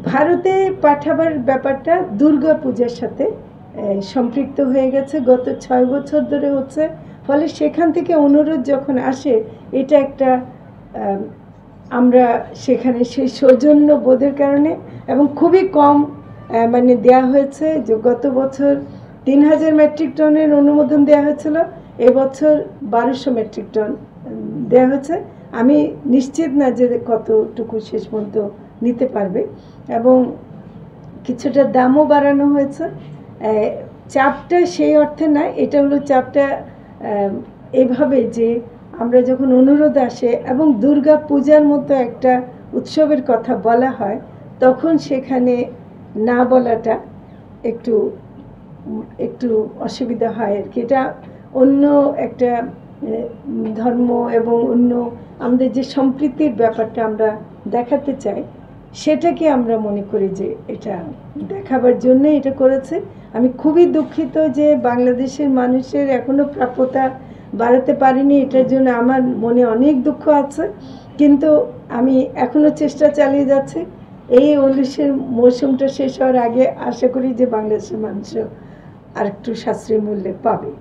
ভারতে পাঠাবার ব্যাপারটা দুর্গা পূজার সাথে সম্পৃক্ত হয়ে গেছে, গত 6 বছর ধরে হচ্ছে। ফলে সেখান থেকে অনুরোধ যখন আসে, এটা একটা আমরা সেখানে সেই সৌজন্য বোধের কারণে এবং খুবই কম মানে দেয়া হয়েছে। যে গত বছর 3000 মেট্রিক টনের অনুমোদন দেওয়া হয়েছিল, এবছর 1200 মেট্রিক টন দেওয়া হয়েছে। আমি নিশ্চিত না যে কতটুকু শেষ পর্যন্ত নিতে পারবে, এবং কিছুটা দামও বাড়ানো হয়েছে। চাপটা সেই অর্থে না, এটা হলো চাপটা এভাবে যে আমরা যখন অনুরোধ আসে এবং দুর্গা পূজার মতো একটা উৎসবের কথা বলা হয়, তখন সেখানে না বলাটা একটু একটু অসুবিধা হয় আর কি। এটা অন্য একটা ধর্ম এবং অন্য আমাদের যে সম্প্রীতির ব্যাপারটা আমরা দেখাতে চাই, সেটাকে আমরা মনে করি যে এটা দেখাবার জন্য এটা করেছে। আমি খুবই দুঃখিত যে বাংলাদেশের মানুষের এখনো প্রাপ্যতা বাড়াতে পারিনি, এটার জন্য আমার মনে অনেক দুঃখ আছে। কিন্তু আমি এখনো চেষ্টা চালিয়ে যাচ্ছি। এই 19-এর মৌসুমটা শেষ হওয়ার আগে আশা করি যে বাংলাদেশের মানুষও আরেকটু সাশ্রয়ী মূল্যে পাবে।